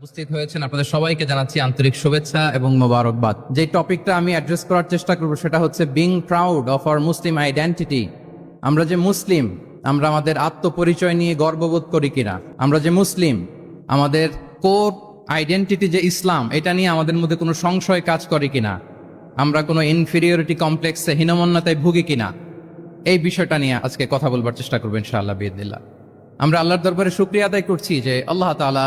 উপস্থিত হয়েছেন আপনাদের সবাইকে জানাচ্ছি আন্তরিক শুভেচ্ছা এবং মোবারকবাদ। যে টপিকটা আমি অ্যাড্রেস করার চেষ্টা করব সেটা হচ্ছে being proud of our Muslim identity. আমরা যে মুসলিম, আমরা আমাদের আত্মপরিচয় নিয়ে গর্ববোধ করি কিনা? আমরা যে মুসলিম, আমাদের কোর আইডেন্টিটি যে ইসলাম, এটা নিয়ে আমাদের মধ্যে কোনো সংশয় কাজ করে কিনা? আমরা কোনো ইনফিরিয়রিটি কমপ্লেক্সে হীনমন্যতায় ভুগি কিনা? এই বিষয়টা নিয়ে আজকে কথা বলবার চেষ্টা করবো ইনশাআল্লাহ বিইذনিল্লাহ। আমরা আল্লাহর দরবারে শুকরিয়া আদায় করছি যে আল্লাহ তাআলা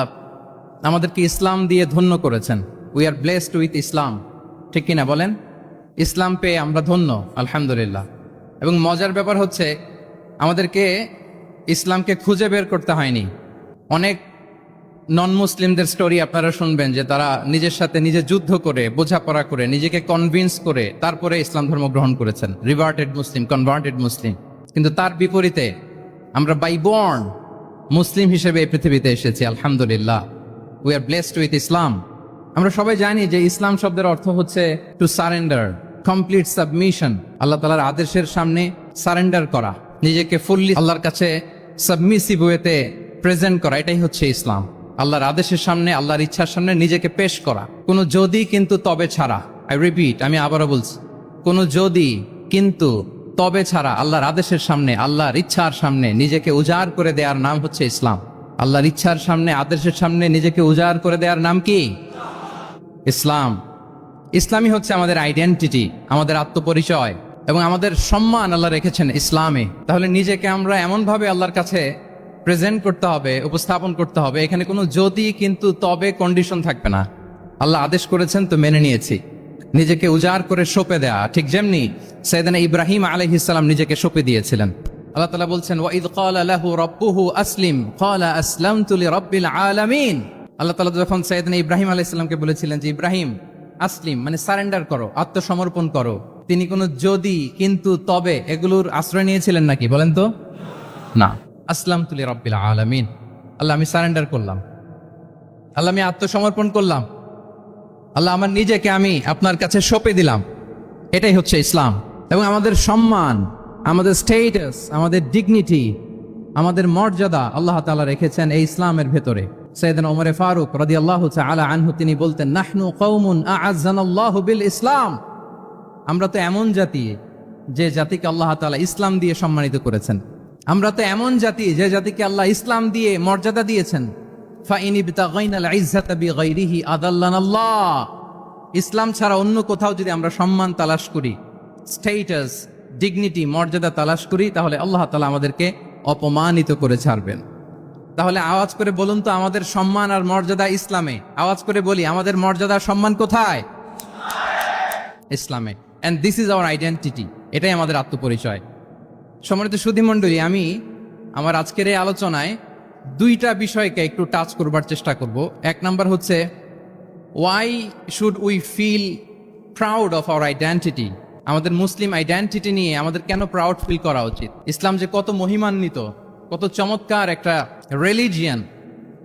আমাদেরকে ইসলাম দিয়ে ধন্য করেছেন। উই আর ব্লেসড উইথ ইসলাম, ঠিক কিনা বলেন? ইসলাম পেয়ে আমরা ধন্য, আলহামদুলিল্লাহ। এবং মজার ব্যাপার হচ্ছে আমাদেরকে ইসলামকে খুঁজে বের করতে হয়নি। অনেক নন মুসলিমদের স্টোরি আপনারা শুনবেন যে তারা নিজের সাথে নিজে যুদ্ধ করে, বোঝাপড়া করে, নিজেকে কনভিন্স করে তারপরে ইসলাম ধর্ম গ্রহণ করেছেন, রিভার্টেড মুসলিম, কনভার্টেড মুসলিম। কিন্তু তার বিপরীতে আমরা বাই বর্ন মুসলিম হিসেবে এই পৃথিবীতে এসেছি, আলহামদুলিল্লাহ। উই আর ব্লেসড উইথ ইসলাম। আমরা সবাই জানি যে ইসলাম শব্দের অর্থ হচ্ছে টু সারেন্ডার, কমপ্লিট সাবমিশন। আল্লাহ তাআলার আদেশের সামনে সারেন্ডার করা, নিজেকে ফুললি আল্লাহর কাছে সাবমিসিভ ওয়েতে প্রেজেন্ট করা, এটাই হচ্ছে ইসলাম। আল্লাহর আদেশের সামনে, আল্লাহর ইচ্ছার সামনে নিজেকে পেশ করা, কোনো যদি কিন্তু তবে ছাড়া। আই রিপিট, আমি আবারও বলছি, কোনো যদি কিন্তু তবে ছাড়া আল্লাহর আদেশের সামনে, আল্লাহর ইচ্ছার সামনে নিজেকে উজাড় করে দেওয়ার নাম হচ্ছে ইসলাম। আল্লাহর ইচ্ছার সামনে, আদেশের সামনে নিজেকে উজাড় করে দেওয়ার নাম কি? ইসলাম। ইসলামই হচ্ছে আমাদের আইডেন্টিটি, আমাদের আত্মপরিচয় এবং আমাদের সম্মান আল্লাহ রেখেছেন ইসলামে। তাহলে নিজেকে আমরা এমনভাবে আল্লাহর কাছে প্রেজেন্ট করতে হবে, উপস্থাপন করতে হবে, এখানে কোনো যদি কিন্তু তবে কন্ডিশন থাকবে না। আল্লাহ আদেশ করেছেন তো মেনে নিয়েছি। নিজেকে উজাড় করে সঁপে দেয়া, ঠিক যেমনি সাইয়েদনা ইব্রাহিম আলাইহিস সালাম নিজেকে সঁপে দিয়েছিলেন। আল্লাহ তাআলা বলছেন ওয়া ইয ক্বালা লাহু রাব্বুহু আসলিম ক্বালা আসলামতু লিরাব্বিল আলামিন। আল্লাহ তাআলা যখন সাইয়েদনা ইব্রাহিম আলাইহিস সালামকে বলেছিলেন যে ইব্রাহিম আসলিম মানে সারেন্ডার করো, আত্মসমর্পণ করো, তিনি কোনো যদি কিন্তু তবে এগুলোর আশ্রয় নিয়েছিলেন নাকি? বলেন তো না। আসলামতু লিরাব্বিল আলামিন, আল্লাহ আমি সারেন্ডার করলাম, আল্লাহ আমি আত্মসমর্পণ করলাম, আল্লাহ আমার নিজেকে আমি আপনার কাছে সঁপে দিলাম। এটাই হচ্ছে ইসলাম। এবং আমাদের সম্মান, আমাদের স্টেটাস, আমাদের ডিগনিটি, আমাদের মর্যাদা আল্লাহ তাআলা রেখেছেন এই ইসলামের ভেতরে। সাইয়েদনা ওমর ফারুক রাদিয়াল্লাহু তাআলা আনহু তিনি বলতেন, নাহনু কওমুন আ'আজ্জানাল্লাহু বিল ইসলাম। আমরা তো এমন জাতি যে জাতিকে আল্লাহ তাআলা ইসলাম দিয়ে সম্মানিত করেছেন। আমরা তো এমন জাতি যে জাতিকে আল্লাহ ইসলাম দিয়ে মর্যাদা দিয়েছেন। ফাইন ইবতাগাইনাল ইজ্জাতা বিগাইরিহি আদাল্লানাল্লাহ। ইসলাম ছাড়া অন্য কোথাও যদি আমরা সম্মান তালাশ করি, স্টেটাস, ডিগনিটি, মর্যাদা তালাশ করি, তাহলে আল্লাহ তাআলা আমাদেরকে অপমানিত করে ছাড়বেন। তাহলে আওয়াজ করে বলুন তো, আমাদের সম্মান আর মর্যাদা ইসলামে। আওয়াজ করে বলি, আমাদের মর্যাদা সম্মান কোথায়? ইসলামে। And this is our identity. এটাই আমাদের আত্মপরিচয়। সম্মানিত সুধীমণ্ডলী, আমি আমার আজকের এই আলোচনায় দুইটা বিষয়কে একটু টাচ করবার চেষ্টা করব। এক নাম্বার হচ্ছে why should we feel proud of our identity. আমাদের মুসলিম আইডেন্টিটি নিয়ে আমাদের কেন প্রাউড ফিল করা উচিত? ইসলাম যে কত মহিমান্বিত, কত চমৎকার একটা religion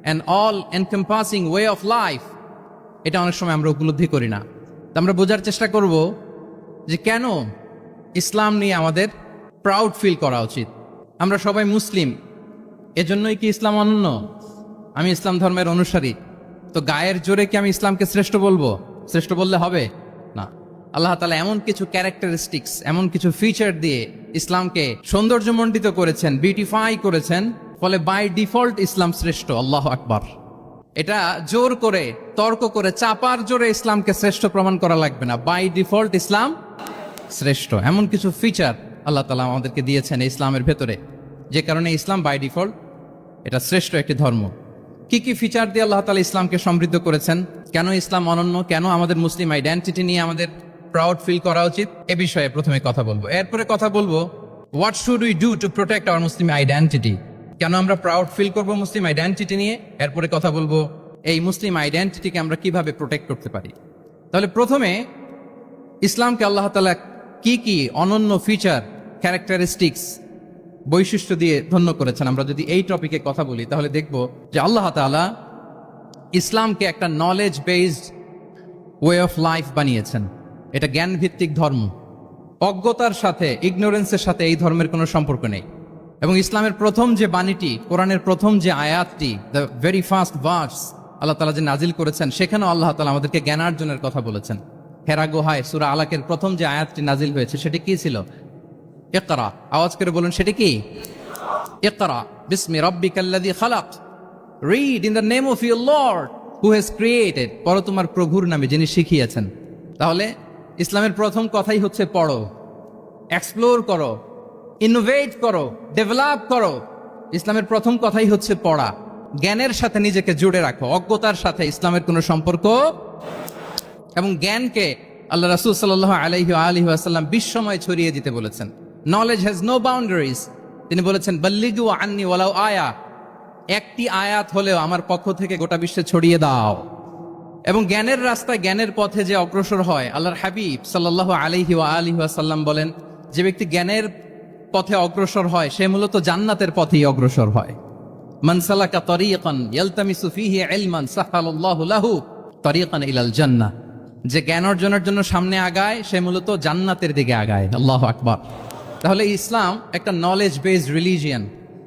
and all encompassing way of life, এটা অনেক সময় আমরা উপলব্ধি করি না। তো আমরা বোঝার চেষ্টা করব যে কেন ইসলাম নিয়ে আমাদের প্রাউড ফিল করা উচিত। আমরা সবাই মুসলিম, এজন্যই কি ইসলাম অনন্য? আমি ইসলাম ধর্মের অনুসারী, তো গায়ের জোরে কি আমি ইসলামকে শ্রেষ্ঠ বলবো? শ্রেষ্ঠ বললে হবে না। আল্লাহ তাআলা এমন কিছু ক্যারেক্টারিস্টিক্স, এমন কিছু ফিচার দিয়ে ইসলামকে সৌন্দর্যমণ্ডিত করেছেন, বিউটিফাই করেছেন, ফলে বাই ডিফল্ট ইসলাম শ্রেষ্ঠ। আল্লাহু আকবার। এটা জোর করে, তর্ক করে, চাপার জোরে ইসলামকে শ্রেষ্ঠ প্রমাণ করা লাগবে না। বাই ডিফল্ট ইসলাম শ্রেষ্ঠ। এমন কিছু ফিচার আল্লাহ তাআলা আমাদেরকে দিয়েছেন ইসলামের ভেতরে, যে কারণে ইসলাম বাই ডিফল্ট এটা শ্রেষ্ঠ একটি ধর্ম। কি কি ফিচার দিয়ে আল্লাহ তাআলা ইসলামকে সমৃদ্ধ করেছেন? কেন ইসলাম অনন্য? কেন আমাদের মুসলিম আইডেন্টিটি নিয়ে আমাদের প্রাউড ফিল করা উচিত? এ বিষয়ে প্রথমে কথা বলবো। এরপরে কথা বলবো what should we do to protect our Muslim identity. কেন আমরা প্রাউড ফিল করবো মুসলিম আইডেন্টিটি নিয়ে? এরপরে কথা বলবো এই মুসলিম আইডেন্টিটিকে আমরা কিভাবে প্রোটেক্ট করতে পারি। তাহলে প্রথমে ইসলামকে আল্লাহ তাআলা কি কি অনন্য ফিচার, ক্যারেক্টারিস্টিক্স, বৈশিষ্ট্য দিয়ে ধন্য করেছেন। আমরা যদি এই টপিকে কথা বলি তাহলে দেখব যে আল্লাহ তাআলা ইসলামকে একটা knowledge based way of life বানিয়েছেন। এটা জ্ঞান ভিত্তিক ধর্ম। অজ্ঞতার সাথে, ইগনোরেন্সের সাথে এই ধর্মের কোনো সম্পর্ক নেই। এবং ইসলামের প্রথম যে বাণীটি, কোরআনের প্রথম যে আয়াতটি, দ্য ভেরি ফার্স্ট ভার্স, আল্লাহ তাআলা যে নাজিল করেছেন সেখানেও আল্লাহ তাআলা আমাদেরকে জ্ঞানার্জনের কথা বলেছেন। হেরা গুহায় সূরা আলাকের প্রথম যে আয়াতটি নাজিল হয়েছে সেটি কি ছিল? ইকরা। আওয়াজ করে বলুন সেটি কি? ইকরা বিসমি রাব্বিকাল্লাযী খালাক, read in the name of your lord who has created. পড়ো তোমার প্রভুর নামে যিনি শিখিয়েছেন। তাহলে ইসলামের প্রথম কথাই হচ্ছে পড়ো, এক্সপ্লোর করো, ইনোভেট করো, ডেভেলপ করো। ইসলামের প্রথম কথাই হচ্ছে পড়া। জ্ঞানের সাথে নিজেকে জুড়ে রাখো, অজ্ঞতার সাথে ইসলামের কোনো সম্পর্ক। এবং জ্ঞানকে আল্লাহ রাসূল সাল্লাল্লাহু আলাইহি ওয়া আলিহি ওয়াসাল্লাম বিশ্বময় ছড়িয়ে দিতে বলেছেন। Knowledge has no boundaries. তিনি বলেছেন বাল্লিগু আন্নি ওয়ালাউ আয়া, একটি আয়াত হলেও আমার পক্ষ থেকে গোটা বিশ্বে ছড়িয়ে দাও। এবং জ্ঞানের রাস্তায়, জ্ঞানের পথে যে অগ্রসর হয়, আল্লাহর হাবিব সাল্লাল্লাহু আলাইহি ওয়া আলিহি ওয়াসাল্লাম বলেন, যে ব্যক্তি জ্ঞানের পথে অগ্রসর হয় সে মূলত জান্নাতের পথেই অগ্রসর হয়। মান সালাকা তরিকান ইয়ালতামিসু ফীহি ইলমান সাহালাল্লাহু লাহু তরিকান ইলাল জান্নাহ। যে জ্ঞান অর্জনের জন্য সামনে আগায় সে মূলত জান্নাতের দিকে আগায়। আল্লাহু আকবার। তাহলে ইসলাম একটা নলেজ বেসড রিলিজিয়ান।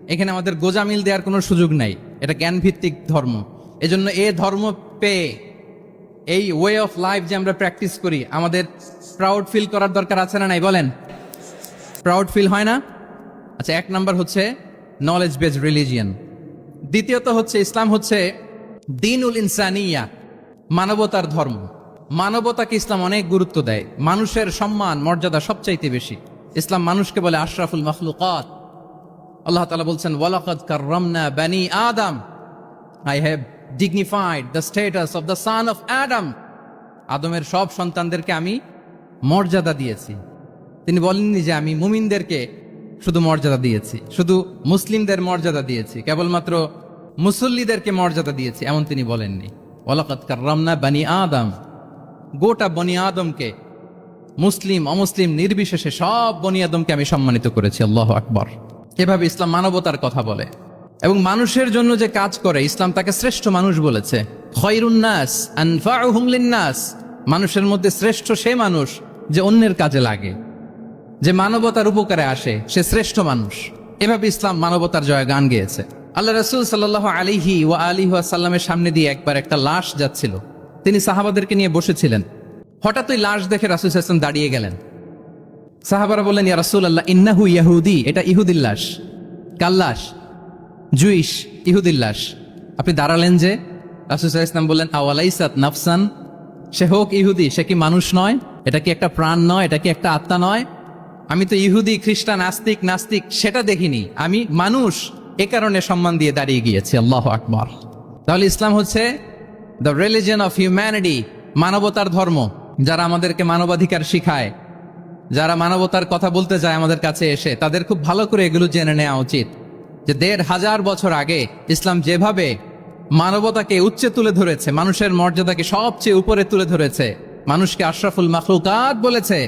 এখানে আমাদের গোজামিল দেওয়ার কোনো সুযোগ নাই। এটা জ্ঞান ভিত্তিক ধর্ম। এজন্য এই ধর্ম পেয়ে এই ওয়ে অফ লাইফ যে আমরা প্র্যাকটিস করি, আমাদের প্রাউড ফিল করার দরকার আছে না নাই? বলেন, প্রাউড ফিল হয় না? আচ্ছা, এক নাম্বার হচ্ছে নলেজ বেসড রিলিজিয়ান। দ্বিতীয়ত হচ্ছে ইসলাম হচ্ছে দ্বীনুল ইনসানিয়া, মানবতার ধর্ম। মানবতাকে ইসলাম অনেক গুরুত্ব দেয়। মানুষের সম্মান মর্যাদা সবচাইতে বেশি। ইসলাম মানুষকে বলে আশরাফুল মাখলুকাত। আল্লাহ তাআলা বলছেন ওয়ালাকাদ কাররামনা বানি আদম, I have dignified the status of the son of Adam. আদমের সব সন্তানদেরকে আমি মর্যাদা দিয়েছি। তিনি বলেননি যে আমি মুমিনদেরকে শুধু মর্যাদা দিয়েছি, শুধু মুসলিমদের মর্যাদা দিয়েছি, কেবলমাত্র মুসল্লিদেরকে মর্যাদা দিয়েছি, এমন তিনি বলেননি। ওয়ালাকাদ কাররামনা বানি আদম, গোটা বনি আদমকে, মুসলিম অমুসলিম নির্বিশেষে সব বনি আদমকে আমি সম্মানিত করেছি। আল্লাহু আকবার। এভাবে ইসলাম মানবতার কথা বলে এবং মানুষের জন্য যে কাজ করে ইসলাম তাকে শ্রেষ্ঠ মানুষ বলেছে। খয়রুন নাস আনফাউহুম লিন-নাস, মানুষের মধ্যে শ্রেষ্ঠ সে মানুষ যে অন্যের কাজে লাগে, যে মানবতার উপকারে আসে, সে শ্রেষ্ঠ মানুষ। এভাবে ইসলাম মানবতার জয় গান গেয়েছে। আল্লাহ রাসূল সাল্লাল্লাহু আলাইহি ওয়া আলিহি ওয়াসাল্লামের সামনে দিয়ে একবার একটা লাশ যাচ্ছিল। তিনি সাহাবাদেরকে নিয়ে বসেছিলেন। হঠাৎ ওই লাশ দেখে রাসূল সাল্লাল্লাহু আলাইহি ওয়াসাল্লাম দাঁড়িয়ে গেলেন। সাহাবারা বললেন, ইয়া রাসূলুল্লাহ ইন্নাহু ইয়াহুদি, এটা ইহুদির লাশ। কার লাশ? জুইশ, ইহুদির লাশ। আপনি দাঁড়ালেন যে? রাসূল সাল্লাল্লাহু আলাইহি ওয়াসাল্লাম বললেন আওয়ালাইসাত নাফসান, সে হোক ইহুদি, সে কি মানুষ নয়? এটা কি একটা প্রাণ নয়? এটা কি একটা আত্মা নয়? আমি তো ইহুদি, খ্রিস্টান, আস্তিক, নাস্তিক সেটা দেখিনি, আমি মানুষ, এ কারণে সম্মান দিয়ে দাঁড়িয়ে গিয়েছি। আল্লাহু আকবার। তাহলে ইসলাম হচ্ছে দ্য রিলিজিয়ন অফ হিউম্যানিটি, মানবতার ধর্ম। যারা আমাদেরকে মানবাধিকার শিখায়, যারা মানবতার কথা বলতে যায় আমাদের কাছে এসে, তাদের খুব ভালো করে এগুলো জেনে নেওয়া উচিত যে ১৫০০ বছর আগে ইসলাম যেভাবে মানবতাকে উচ্চে তুলে ধরেছে, মানুষের মর্যাদাকে সবচেয়ে উপরে তুলে ধরেছে, মানুষকে আশরাফুল মাখলুকাত বলেছে,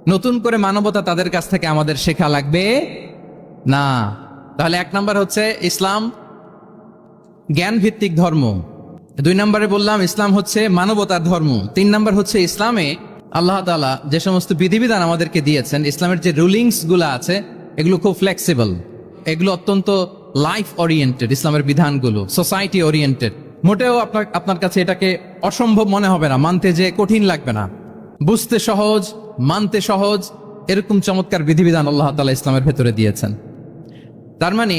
নতুন করে মানবতা তাদের কাছ থেকে আমাদের শেখা লাগবে না। তাহলে এক নাম্বার হচ্ছে ইসলাম জ্ঞান ভিত্তিক ধর্ম। ২ নম্বরে বললাম ইসলাম হচ্ছে মানবতার ধর্ম। ৩ নম্বর হচ্ছে ইসলামে আল্লাহ তাআলা যে সমস্ত বিধিবিধান আমাদেরকে দিয়েছেন, ইসলামের যে রুলিংস গুলো আছে এগুলো খুব ফ্লেক্সিবল, এগুলো অত্যন্ত লাইফ ওরিয়েন্টেড। ইসলামের বিধানগুলো সোসাইটি ওরিয়েন্টেড। মোটেও আপনার কাছে এটাকে অসম্ভব মনে হবে না, মানতে যে কঠিন লাগবে না, বুঝতে সহজ, মানতে সহজ, এরকম চমৎকার বিধিবিধান আল্লাহ তাআলা ইসলামের ভেতরে দিয়েছেন। তার মানে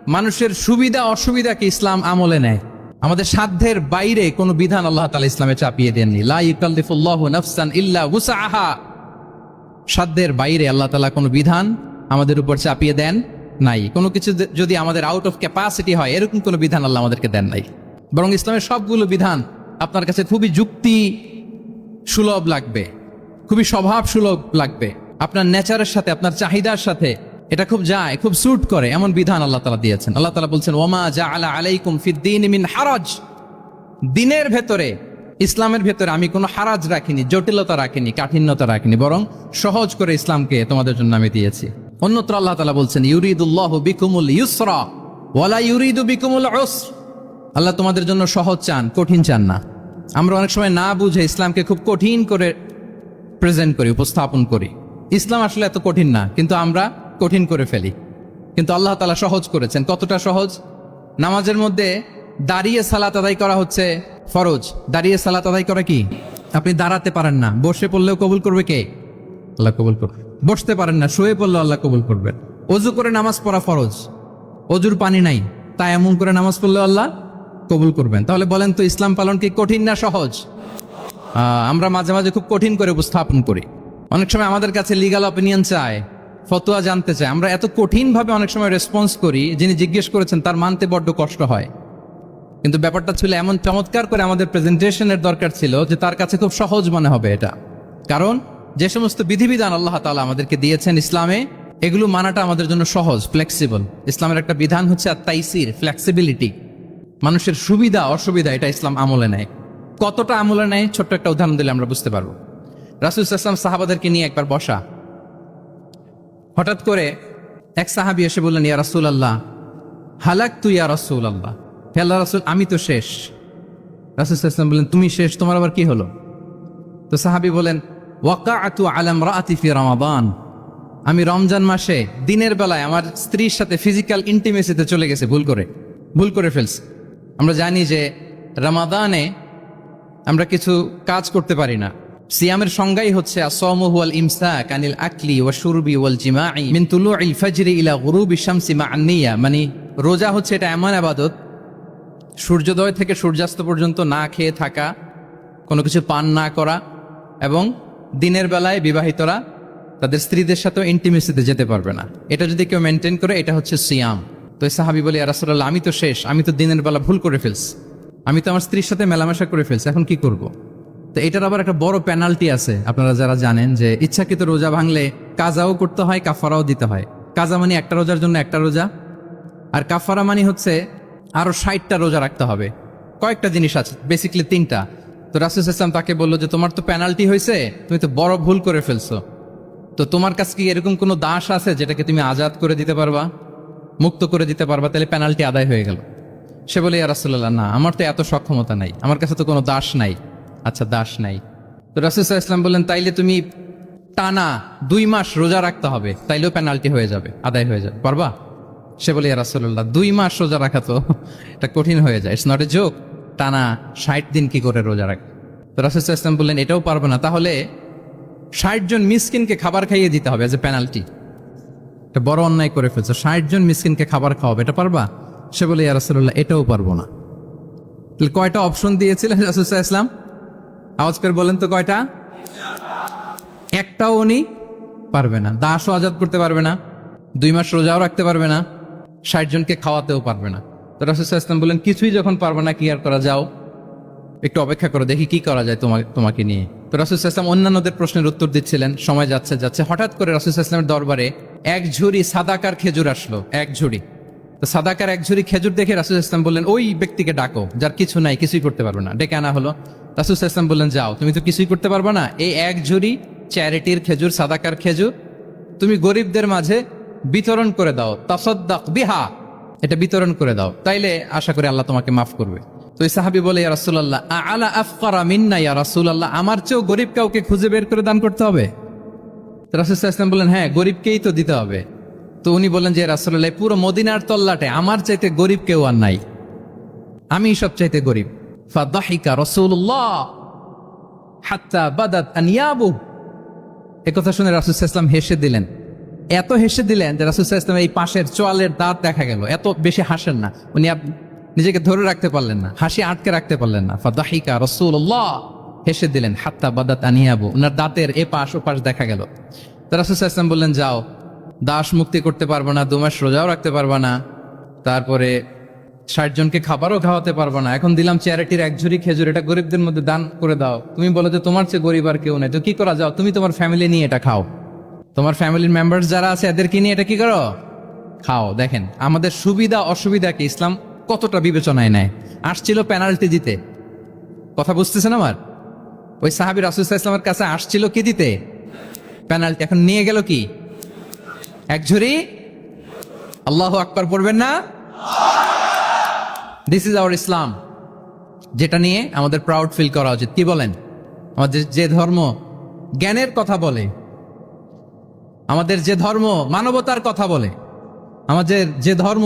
মানুষের সুবিধা অসুবিধাকে ইসলাম আমলে নেয়। আমাদের সাধ্যের বাইরে কোনো বিধান আল্লাহ তাআলা ইসলামে চাপিয়ে দেননি। লা ইউকাল্লিফুল্লাহু নাফসান ইল্লা উসআহা, সাধ্যের বাইরে আল্লাহ তাআলা কোনো বিধান আমাদের উপর চাপিয়ে দেন নাই। কোনো কিছু যদি আমাদের আউট অফ ক্যাপাসিটি হয়, এরকম কোনো বিধান আল্লাহ আমাদেরকে দেন নাই। বরং ইসলামের সবগুলো বিধান আপনার কাছে খুবই যুক্তি সুলভ লাগবে, খুবই স্বভাব সুলভ লাগবে, আপনার নেচারের সাথে, আপনার চাহিদার সাথে এটা খুব যায়, খুব স্যুট করে, এমন বিধান আল্লাহ তাআলা দিয়েছেন। আল্লাহ তাআলা বলছেন ওয়ামা জাআলা আলাইকুম ফিদ-দীনি মিন হারাজ, দিনের ভেতরে, ইসলামের ভেতরে আমি কোনো হারাজ রাখিনি, জটিলতা রাখিনি, কাঠিন্যতা রাখিনি, বরং সহজ করে ইসলামকে তোমাদের জন্য আমি দিয়েছি। অন্যত্র আল্লাহ তাআলা বলছেন ইউরিদুল্লাহু বিকুমুল ইউসরা ওয়ালা ইউরিদু বিকুমুল উসর, আল্লাহ তোমাদের জন্য সহজ চান, কঠিন চান না। আমরা অনেক সময় না বুঝে ইসলামকে খুব কঠিন করে প্রেজেন্ট করি, উপস্থাপন করি। ইসলাম আসলে এত কঠিন না, কিন্তু আমরা কঠিন করে ফেলি। কিন্তু আল্লাহ তাআলা সহজ করেছেন। কতটা সহজ? নামাজের মধ্যে দাঁড়িয়ে সালাত আদায় করা হচ্ছে ফরজ। দাঁড়িয়ে সালাত আদায় করা কি? আপনি দাঁড়াতে পারেন না, বসে পড়লেও কবুল করবে কে? আল্লাহ কবুল করবে। বসতে পারেন না, শুয়ে পড়লেও আল্লাহ কবুল করবেন। অজু করে নামাজ পড়া ফরজ, অজুর পানি নাই, তাই এমন করে নামাজ পড়লেও আল্লাহ কবুল করবেন। তাহলে বলেন তো ইসলাম পালন কি কঠিন না সহজ? আমরা মাঝে মাঝে খুব কঠিন করে উপস্থাপন করি। অনেক সময় আমাদের কাছে লিগাল অপিনিয়ন চায়, ফতোয়া জানতে চায়, আমরা এত কঠিনভাবে অনেক সময় রেসপন্স করি, যিনি জিজ্ঞেস করেছেন তার মানতে বড্ড কষ্ট হয়। কিন্তু ব্যাপারটা ছিল এমন চমৎকার করে আমাদের প্রেজেন্টেশনের দরকার ছিল যে তার কাছে খুব সহজ মনে হবে এটা। কারণ যে সমস্ত বিধিবিধান আল্লাহ তাআলা আমাদেরকে দিয়েছেন ইসলামে, এগুলো মানাটা আমাদের জন্য সহজ, ফ্লেক্সিবল। ইসলামের একটা বিধান হচ্ছে তাইসির, ফ্লেক্সিবিলিটি। মানুষের সুবিধা অসুবিধা এটা ইসলাম আমলে নেয়। কতটা আমলে নেয় ছোট্ট একটা উদাহরণ দিলে আমরা বুঝতে পারবো। রাসূল সাল্লাল্লাহু আলাইহি ওয়াসাল্লাম সাহাবাদেরকে নিয়ে একবার বসা, হঠাৎ করে এক সাহাবী এসে বললেন, ইয়া রাসূলুল্লাহ হালাকতু ইয়া রাসূলুল্লাহ, হে আল্লাহর রাসূল আমি তো শেষ। রাসূল সাল্লাল্লাহু আলাইহি ওয়াসাল্লাম বললেন, তুমি শেষ, তোমার আবার কি হলো? তো সাহাবী বলেন, ওয়াকাআতু আলা ইমরাআতি ফি রমাদান, আমি রমজান মাসে দিনের বেলায় আমার স্ত্রীর সাথে ফিজিক্যাল ইন্টিমেসিতে চলে গেছে, ভুল করে ফেলছি। আমরা জানি যে রমাদানে আমরা কিছু কাজ করতে পারি না। সিয়ামের সংজ্ঞাই হচ্ছে আসওমু হুয়াল ইমসাক আনিল আকলি ওয়া শুরবি ওয়াল জিমাই মিন তুলুইল ফাজরি ইলা গুরুবি শামসি মা আন-নিয়া, মানে রোজা হচ্ছে এটা এমন ইবাদত, সূর্যোদয় থেকে সূর্যাস্ত পর্যন্ত না খেয়ে থাকা, কোনো কিছু পান না করা, এবং দিনের বেলায় বিবাহিতরা তাদের স্ত্রীদের সাথেও ইন্টিমেসিতে যেতে পারবে না। এটা যদি কেউ মেনটেন করে এটা হচ্ছে সিয়াম। তো এই সাহাবী বলে, ইয়া রাসূলুল্লাহ আমি তো শেষ, আমি তো দিনের বেলা ভুল করে ফেলছি, আমি তো আমার স্ত্রীর সাথে মেলামেশা করে ফেলছি, এখন কি করব? তো এটার আবার একটা বড় পেনাল্টি আছে। আপনারা যারা জানেন যে ইচ্ছাকৃত রোজা ভাঙলে কাজাও করতে হয়, কাফারাও দিতে হয়। কাজা মানে একটা রোজার জন্য একটা রোজা, আর কাফারা মানে হচ্ছে আরো 60টা রোজা রাখতে হবে। কয়েকটা জিনিস আছে, বেসিক্যালি 3টা। তো রাসূল সাল্লাল্লাহু আলাইহি ওয়াসাল্লাম তাকে বললো যে তোমার তো পেনাল্টি হয়েছে, তুমি তো বড় ভুল করে ফেলছো, তো তোমার কাছে কি এরকম কোনো দাস আছে যেটাকে তুমি আজাদ করে দিতে পারবা, মুক্ত করে দিতে পারবা, তাহলে পেনাল্টি আদায় হয়ে গেল। সে বলে, ইয়া রাসূলুল্লাহ না, আমার তো এত সক্ষমতা নাই, আমার কাছে তো কোনো দাস নাই। আচ্ছা দাস নাই, তো রাসূল সাল্লাল্লাহু আলাইহি ওয়াসাল্লাম বললেন তাইলে তুমি টানা 2 মাস রোজা রাখতে হবে, তাইলেও পেনাল্টি হয়ে যাবে, আদায় হয়ে যাবে, পারবা? সে বলে, ইয়া রাসূলুল্লাহ 2 মাস রোজা রাখা তো এটা কঠিন হয়ে যায়, ইটস নট এ জোক, টানা 60 দিন কি করে রোজা রাখ? তো রাসূল সাল্লাল্লাহু আলাইহি ওয়াসাল্লাম বললেন এটাও পারবে না, তাহলে 60 জন মিসকিনকে খাবার খাইয়ে দিতে হবে এজ এ পেনাল্টি। এটা বড় অন্যায় করে ফেলছো, 60 জন মিসকিনকে খাবার খাওয়াবে, এটা পারবা? সে বলে, ইয়া রাসূলুল্লাহ এটাও পারবো না। তাহলে কয়টা অপশন দিয়েছিলেন রাসূল সাল্লাল্লাহু আলাইহি ওয়াসাল্লাম? আওয়াজ করে বলেন তো কয়টা? একটাও উনি পারবে না। দাসও আজাদ করতে পারবে না, 2 মাস রোজাও রাখতে পারবে না, 60 জনকে খাওয়াতেও পারবে না। তো রাসূল সাল্লাল্লাহু আলাইহি ওয়াসাল্লাম বলেন কিছুই যখন পারবে না, কি আর করা, যাও একটু অপেক্ষা করো, দেখি কি করা যায় তোমাকে নিয়ে। তো রাসূল সাল্লাল্লাহু আলাইহি ওয়াসাল্লাম অন্যান্যদের প্রশ্নের উত্তর দিচ্ছিলেন, সময় যাচ্ছে, হঠাৎ করে রাসূল সাল্লাল্লাহু আলাইহি ওয়াসাল্লামের দরবারে এক ঝুড়ি সাদাকার খেজুর আসলো, এক ঝুড়ি। তো সাদাকার এক ঝুড়ি খেজুর দেখে রাসূল সাল্লাল্লাহু আলাইহি ওয়াসাল্লাম বললেন ওই ব্যক্তিকে ডাকো যার কিছু নাই, কিছুই করতে পারবে না। ডেকে আনা হলো। রাসূল সাল্লাল্লাহু আলাইহি ওয়াসাল্লাম বললেন যাও, তুমি তো কিছুই করতে পারবে না, এই এক ঝুড়ি চ্যারিটির খেজুর, সাদাকার খেজুর তুমি গরিবদের মাঝে বিতরণ করে দাও, তাসাদ্দাক বিহা, এটা বিতরণ করে দাও, তাইলে আশা করি আল্লাহ তোমাকে মাফ করবে। তো এই সাহাবী বলে, ইয়া রাসূলুল্লাহ আলা আফকারা মিন্না ইয়া রাসূলুল্লাহ, আমার চেয়েও গরিব কাউকে খুঁজে বের করে দান করতে হবে? তো রাসূল সাল্লাল্লাহু আলাইহি ওয়াসাল্লাম বললেন হ্যাঁ, গরিবকেই তো দিতে হবে। তো উনি বললেন যে রাসূলুল্লাহ পুরো মদিনার তল্লাটে আমার চাইতে গরিব কেউ আর নাই, আমি সব চাইতে গরিব। ফাদাহিকা রাসূলুল্লাহ হাত্তা বাদাত আনিয়াবু, একথা শুনে রাসূল সাল্লাল্লাহু আলাইহি ওয়াসাল্লাম হেসে দিলেন, এত হেসে দিলেন যে রাসূল সাল্লাল্লাহু আলাইহি ওয়াসাল্লাম এই পাশের চোয়ালের দাঁত দেখা গেল। এত বেশি হাসেন না উনি, নিজেকে ধরে রাখতে পারলেন না, হাসি আটকে রাখতে পারলেন না। ফাদাহিকা রাসূলুল্লাহ, হেসে দিলেন, হাত্তা বাদাত আনিয়াবু, ওনার দাঁতের এ পাশ ও পাশ দেখা গেল। তো রাসূল সাল্লাল্লাহু আলাইহি ওয়াসাল্লাম বললেন যাও, দাস মুক্তি করতে পারবো না, 2 মাস রোজাও রাখতে পারবো না, তারপরে 60 জনকে খাবারও খাওয়াতে পারবো না, এখন দিলাম চ্যারিটির এক ঝুড়ি খেজুর, এটা গরিবদের মধ্যে দান করে দাও। তুমি বলো যে তোমার চেয়ে গরিব আর কেউ নেই, তো কি করা, যাও তুমি তোমার ফ্যামিলি নিয়ে এটা খাও, তোমার ফ্যামিলির মেম্বার্স যারা আছে এদেরকে নিয়ে এটা কি করো, খাও। দেখেন আমাদের সুবিধা অসুবিধাকে ইসলাম কতটা বিবেচনায় নেয়। আসছিল পেনাল্টি দিতে, কথা বুঝতেছেন আমার? ওই সাহাবী রাসূল সাল্লাল্লাহু আলাইহি ওয়াসাল্লামের কাছে আসছিল কি দিতে, পেনাল্টি, এখন নিয়ে গেল কি, এক ঝুড়ি। আল্লাহু আকবার পড়বেন না? দিস ইজ আওয়ার ইসলাম, যেটা নিয়ে আমাদের প্রাউড ফিল করা উচিত। কি বলেন? আমাদের যে ধর্ম জ্ঞানের কথা বলে, আমাদের যে ধর্ম মানবতার কথা বলে, আমাদের যে ধর্ম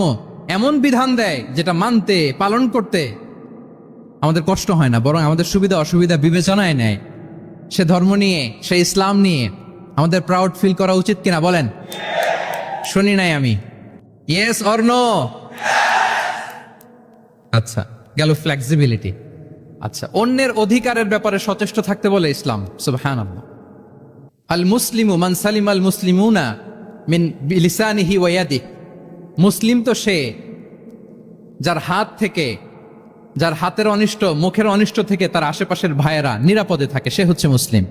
এমন বিধান দেয় যেটা মানতে পালন করতে আমাদের কষ্ট হয় না, বরং আমাদের সুবিধা অসুবিধা বিবেচনায় নেয়। সে ধর্ম নিয়ে, সে ইসলাম নিয়ে আমাদের প্রাউড ফিল করা উচিত কিনা বলেন? শুনি নাই আমি, ইয়েস অর নো? আচ্ছা, গেল ফ্লেক্সিবিলিটি। আচ্ছা, অন্যের অধিকারের ব্যাপারে সচেষ্ট থাকতে বলে ইসলাম। সুবহানাল্লাহ। আল মুসলিমু মান সালিম আল মুসলিমুনা মিন বিলিসানিহি ওয়া ইয়াদিহি। মুসলিম তো সে যার হাত থেকে, যার হাতের অনিষ্ট, মুখের অনিষ্ট থেকে তার আশেপাশের ভাইয়েরা নিরাপদে থাকে, সে হচ্ছে মুসলিম।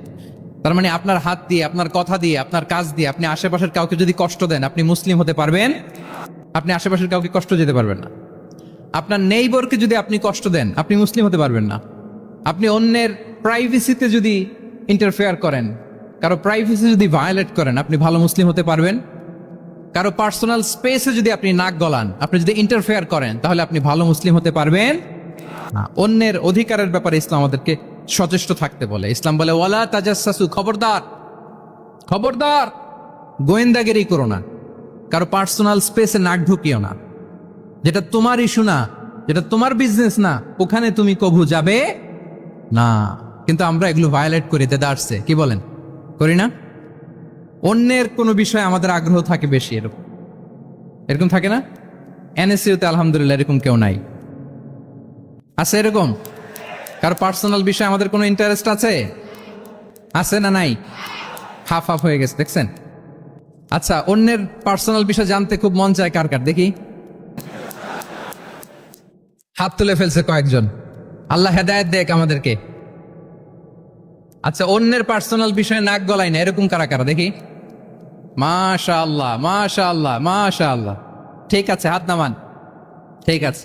তার মানে আপনার হাত দিয়ে, আপনার কথা দিয়ে, আপনার কাজ দিয়ে আপনি আশেপাশের কাউকে যদি কষ্ট দেন, আপনি মুসলিম হতে পারবেন? আপনি আশেপাশের কাউকে কষ্ট দিতে পারবেন না। আপনার নেইবরকে যদি আপনি কষ্ট দেন, আপনি মুসলিম হতে পারবেন না। আপনি অন্যের প্রাইভেসিতে যদি ইন্টারফেয়ার করেন, কারো প্রাইভেসি যদি ভায়োলেট করেন, আপনি ভালো মুসলিম হতে পারবেন? কারো পার্সোনাল স্পেসে যদি আপনি নাক গলান, আপনি যদি ইন্টারফেয়ার করেন, তাহলে আপনি ভালো মুসলিম হতে পারবেন না। অন্যের অধিকারের ব্যাপারে ইসলাম আমাদেরকে সচেষ্ট থাকতে বলে। ইসলাম বলে ওয়ালা তাজাসসু, খবরদার, খবরদার, গোয়েন্দাগিরি করো না, কারো পার্সোনাল স্পেসে নাক ঢুকিও না। যেটা তোমার ইস্যু না, যেটা তোমার বিজনেস না, ওখানে তুমি কভু যাবে না। কিন্তু আমরা এগুলো ভায়োলেট করি, দেদারসে, কি বলেন? করি না? অন্যের কোনো বিষয়ে আমাদের আগ্রহ থাকে বেশি, এরকম এরকম থাকে না? এনএসইউতে আলহামদুলিল্লাহ এরকম কেউ নাই, আছে এরকম? কারো পার্সোনাল বিষয়ে আমাদের কোনো ইন্টারেস্ট আছে? আছে না নাই? হাফ হাফ হয়ে গেছে, দেখছেন? আচ্ছা, অন্যের পার্সোনাল বিষয় জানতে খুব মন চায় কার কার, দেখি হাত তুলে ফেলছে কয়েকজন। আল্লাহ হেদায়েত দেখ আমাদেরকে। আচ্ছা, অন্যের পার্সোনাল বিষয়ে নাক গলায় না, এরকম কারা কারা, দেখি। মাশাআল্লাহ, মাশাআল্লাহ, মাশাআল্লাহ। ঠিক আছে, হাত নামান। ঠিক আছে,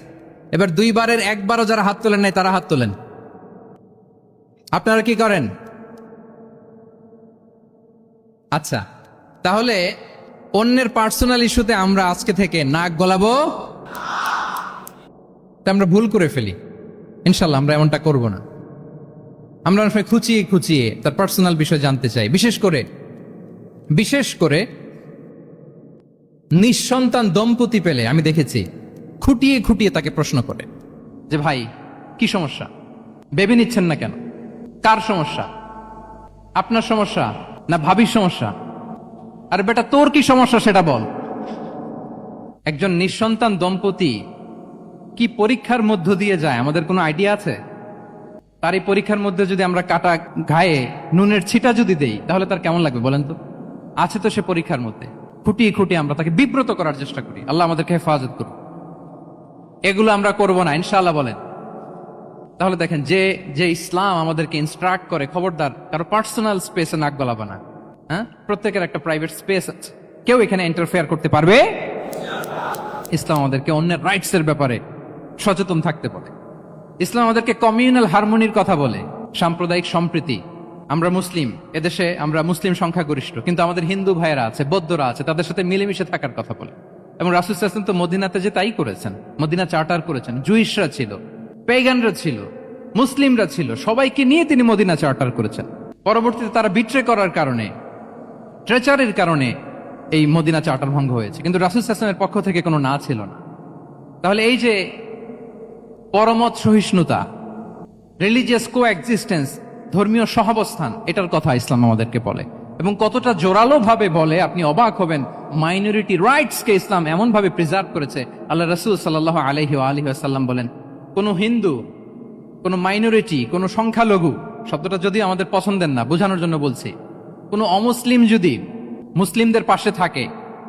এবার দুইবারের একবারও যারা হাত তোলেন নাই তারা হাত তোলেন। আপনারা কি করেন? আচ্ছা, তাহলে অন্যের পার্সোনাল ইস্যুতে আমরা আজকে থেকে নাক গলাবো, আমরা ভুল করে ফেলি। ইনশাল্লাহ আমরা এমনটা করব না। আমরা অনেক সময় খুঁচিয়ে খুঁচিয়ে তার পার্সোনাল বিষয় জানতে চাই। বিশেষ করে নিঃসন্তান দম্পতি পেলে আমি দেখেছি খুঁটিয়ে খুঁটিয়ে তাকে প্রশ্ন করে যে ভাই কি সমস্যা, বেবি নিচ্ছেন না কেন, কার সমস্যা, আপনার সমস্যা না ভাবির সমস্যা, আর বেটা তোর কি সমস্যা সেটা বল। একজন নিঃসন্তান দম্পতি কি পরীক্ষার মধ্য দিয়ে যায় আমাদের কোনো আইডিয়া আছে? তার এই পরীক্ষার মধ্যে যদি আমরা কাটা ঘায়ে নুনের ছিটা যদি দেই, তাহলে তার কেমন লাগবে বলেন তো? আছে তো সে পরীক্ষার মধ্যে। খুঁটিয়ে খুঁটিয়ে আমরা তাকে বিব্রত করার চেষ্টা করি। আল্লাহ আমাদেরকে হেফাজত করুন। এগুলো আমরা করব না ইনশাআল্লাহ, বলেন। তাহলে দেখেন, যে ইসলাম আমাদেরকে ইনস্ট্রাক্ট করে, খবরদার কারো পার্সোনাল স্পেসে নাক গলাবা না। হ্যাঁ, প্রত্যেকের একটা প্রাইভেট স্পেস আছে, কেউ এখানে ইন্টারফেয়ার করতে পারবে। ইসলাম আমাদেরকে অন্যের রাইটস এর ব্যাপারে সচেতন থাকতে বলে। ইসলাম আমাদেরকে কমিউনাল হারমোনির কথা বলে, সাম্প্রদায়িক সম্প্রীতি। আমরা মুসলিম, এদেশে আমরা মুসলিম সংখ্যাগরিষ্ঠ, কিন্তু আমাদের হিন্দু ভাইয়েরা আছে, বৌদ্ধরা আছে, তাদের সাথে মিলেমিশে থাকার কথা বলে। এবং রাসূল সাল্লাল্লাহু আলাইহি ওয়াসাল্লাম তো মদিনাতে যে তাই করেছেন, মদিনা চার্টার করেছেন। জুইশরা ছিল, পেগানরা ছিল, মুসলিমরা ছিল, সবাইকে নিয়ে তিনি মদিনা চার্টার করেছেন। পরবর্তীতে তারা বিট্রে করার কারণে, ট্রেচারের কারণে এই মদিনা চার্টার ভঙ্গ হয়েছে, কিন্তু রাসূল সাল্লাল্লাহু আলাইহি ওয়াসাল্লামের পক্ষ থেকে কোনো না ছিল না। তাহলে এই যে পরমত সহিষ্ণুতা, রিলিজিয়াস কো এক্সিস্টেন্স, ধর্মীয় সহাবস্থান, এটার কথা ইসলাম আমাদেরকে বলে। এবং কতটা জোরালো ভাবে বলে আপনি অবাক হবেন। মাইনরিটি রাইটস কে ইসলাম এমন ভাবে প্রিজার্ভ করেছে। আল্লাহ রাসূল সাল্লাল্লাহু আলাইহি ওয়া সাল্লাম বলেন, কোন হিন্দু, কোন মাইনরিটি, কোন সংখ্যালঘু, শব্দটা যদি আমাদের পছন্দের না, বোঝানোর জন্য বলছি, কোন অমুসলিম যদি মুসলিমদের পাশে থাকে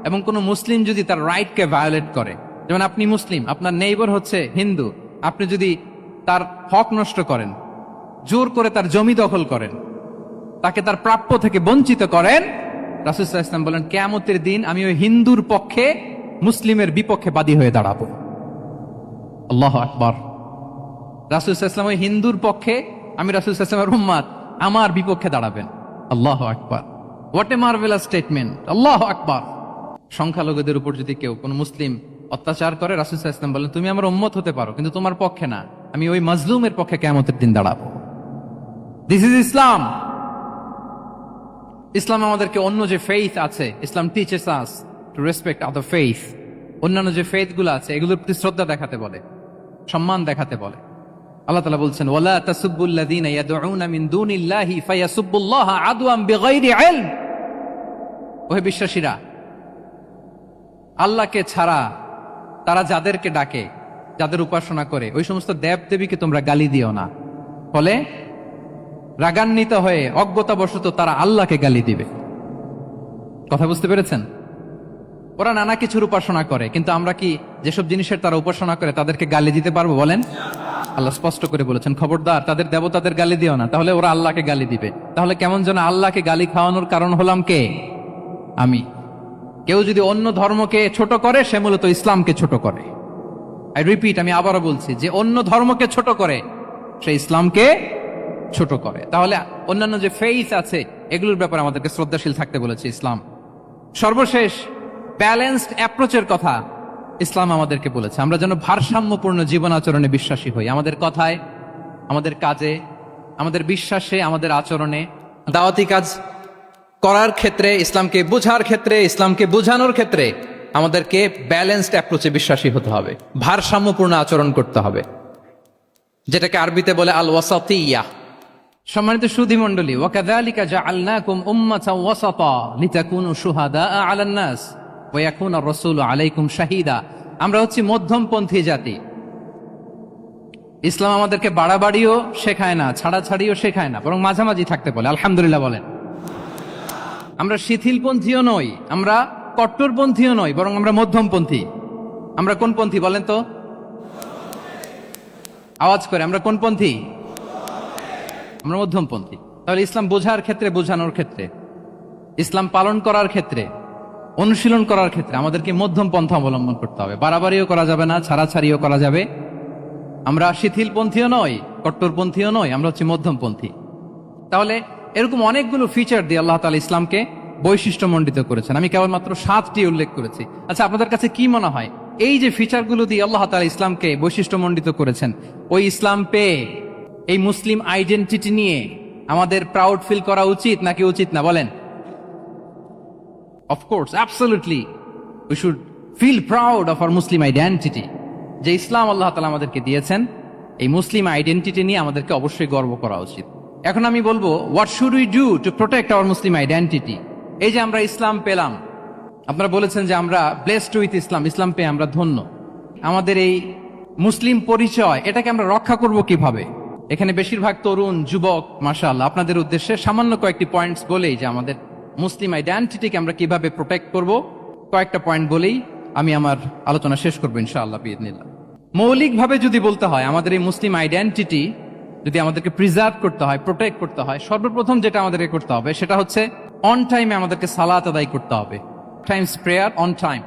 এবং কোন মুসলিম যদি তার রাইটকে ভায়োলেট করে, যেমন আপনি মুসলিম, আপনার নেইবার হচ্ছে হিন্দু, আপনি যদি তার হক নষ্ট করেন, জোর করে তার জমি দখল করেন, তাকে তার প্রাপ্য থেকে বঞ্চিত করেন, রাসূল সাল্লাল্লাহু আলাইহি ওয়াসাল্লাম বলেন কিয়ামতের দিন আমি ওই হিন্দুর পক্ষে মুসলিমের বিপক্ষে বাদী হয়ে দাঁড়াবো। আল্লাহু আকবার। রাসূল সাল্লাল্লাহু আলাইহি ওয়াসাল্লাম ওই হিন্দুর পক্ষে, আমি রাসূল সাল্লাল্লাহু আলাইহি ওয়াসাল্লামের উম্মত, আমার বিপক্ষে দাঁড়াবেন। আল্লাহু আকবার। What a marvellous statement. আল্লাহু আকবার। সংখ্যালঘুদের উপর যদি কেউ কোন মুসলিম অত্যাচার করে, রাসূল সাল্লাল্লাহু আলাইহি ওয়াসাল্লাম বলেন তুমি আমার উম্মত হতে পারো, কিন্তু তোমার পক্ষে না, আমি ওই মাজলুমের পক্ষে কিয়ামতের দিন দাঁড়াবো। দিস ইজ ইসলাম। ইসলাম আমাদেরকে অন্য যে ফেইথ আছে, Islam teaches us to respect other faith. অন্যান্য যে ফেথ গুলো আছে এগুলোর প্রতি শ্রদ্ধা দেখাতে বলে, সম্মান দেখাতে বলে। আল্লাহ তাআলা বলছেন ওয়ালা তাসুব্বুল্লাযীনা ইয়াদউনা মিন দুনিল্লাহি ফায়াসুব্বুল্লাহা আদওয়ান বিগাইরি ইলম। ওহে বিশ্বাসীরা, আল্লাহকে ছাড়া তারা যাদেরকে ডাকে, যাদের উপাসনা করে, ওই সমস্ত দেব দেবীকে তোমরা গালি দিও না, ফলে রাগান্বিত হয়ে অজ্ঞতাবশত তারা আল্লাহকে গালি দিবে। কথা বুঝতে পেরেছেন? ওরা নানা কিছুর উপাসনা করে, কিন্তু আমরা কি যেসব জিনিসের তারা উপাসনা করে তাদেরকে গালি দিতে পারবো বলেন? আল্লাহ স্পষ্ট করে বলেছেন খবরদার তাদের দেবতাদের গালি দিও না, তাহলে ওরা আল্লাহকে গালি দিবে। তাহলে কেমন যেন আল্লাহকে গালি খাওয়ানোর কারণ হলাম কে? আমি। কেউ যদি অন্য ধর্মকে ছোট করে সে মূলত ইসলামকে ছোট করে। আই রিপিট, আমি আবারও বলছি, যে অন্য ধর্মকে ছোট করে সে ইসলামকে ছোট করে। তাহলে অন্যান্য যে ফেইথ আছে এগুলোর ব্যাপারে আমাদেরকে শ্রদ্ধাশীল থাকতে বলেছে ইসলাম। সর্বশেষ ব্যালেন্সড অ্যাপ্রোচের কথা ইসলাম আমাদেরকে বলেছে, আমরা যেন ভারসাম্যপূর্ণ জীবন আচরণে বিশ্বাসী হই। আমাদের কথায়, আমাদের কাজে, আমাদের বিশ্বাসে, আমাদের আচরণে, দাওয়াতি কাজ করার ক্ষেত্রে, ইসলামকে বোঝার ক্ষেত্রে, ইসলামকে বোঝানোর ক্ষেত্রে আমাদেরকে ব্যালেন্সড অ্যাপ্রোচে বিশ্বাসী হতে হবে, ভারসাম্যপূর্ণ আচরণ করতে হবে, যেটাকে আরবিতে বলে আল ওয়াসাতিয়া। সম্মানিত সুধী মণ্ডলী, ওয়াকাযালিকা জাআলনাকুম উম্মাতান ওয়াসাতা লিতাকুনু শুহাদা আলান নাস ওয়া ইয়াকুনা আর-রাসূলু আলাইকুম শাহীদা। আমরা হচ্ছি মধ্যমপন্থী জাতি। ইসলাম আমাদেরকে বাড়াবাড়িও শেখায় না, ছাড়াছাড়িও শেখায় না, বরং মাঝামাঝি থাকতে বলে। আলহামদুলিল্লাহ বলেন। আমরা শিথিলপন্থীও নই, আমরা কট্টরপন্থীও নই, বরং আমরা মধ্যমপন্থী। আমরা কোন পন্থী বলেন তো? আওয়াজ করে, আমরা কোন পন্থী? আমরা মধ্যমপন্থী। তাহলে ইসলাম বোঝার ক্ষেত্রে, বোঝানোর ক্ষেত্রে, ইসলাম পালন করার ক্ষেত্রে, অনুশীলন করার ক্ষেত্রে আমাদেরকে মধ্যম পন্থা অবলম্বন করতে হবে। বাড়াবাড়িও করা যাবে না, ছাড়াছাড়িও করা যাবে। আমরা শিথিলপন্থীও নই, কট্টরপন্থীও নই, আমরা হচ্ছি মধ্যমপন্থী। তাহলে এরকম অনেকগুলো ফিচার দিয়ে আল্লাহ তাআলা ইসলামকে বৈশিষ্ট্যমণ্ডিত করেছেন। আমি কেবলমাত্র 7টি উল্লেখ করেছি। আচ্ছা, আপনাদের কাছে কি মনে হয় এই যে ফিচারগুলো দিয়ে আল্লাহ তাআলা ইসলামকে বৈশিষ্ট্যমণ্ডিত করেছেন, ওই ইসলাম পেয়ে এই মুসলিম আইডেন্টিটি নিয়ে আমাদের প্রাউড ফিল করা উচিত নাকি উচিত না বলেন? Of course, absolutely we should feel proud of our Muslim identity. যে ইসলাম আল্লাহ তাআলা আমাদেরকে দিয়েছেন, এই মুসলিম আইডেন্টিটি নিয়ে আমাদেরকে অবশ্যই গর্ব করা উচিত। এখন আমি বলবো, what should we do to protect our Muslim identity? এই যে আমরা ইসলাম পেলাম, আপনারা বলেছেন যে আমরা ব্লেসড উইথ ইসলাম, ইসলাম পেয়ে আমরা ধন্য। আমাদের এই মুসলিম পরিচয়, এটাকে আমরা রক্ষা করব কিভাবে? এখানে বেশিরভাগ তরুণ যুবক, মাশাআল্লাহ, আপনাদের উদ্দেশ্যে সামান্য কয়েকটি পয়েন্টস বলেই যে আমাদের মুসলিম আইডেন্টিটিকে আমরা কিভাবে প্রোটেক্ট করব, কয়েকটা পয়েন্ট বলেই আমি আমার আলোচনা শেষ করবো ইনশাআল্লাহ বিইذনিল্লাহ। মৌলিকভাবে যদি বলতে হয়, আমাদের এই মুসলিম আইডেন্টিটি যদি আমাদেরকে প্রিজার্ভ করতে হয়, প্রোটেক্ট করতে হয়, সর্বপ্রথম যেটা আমাদেরকে করতে হবে সেটা হচ্ছে অন টাইমে আমাদেরকে সালাত আদায় করতে হবে। Times prayer on time.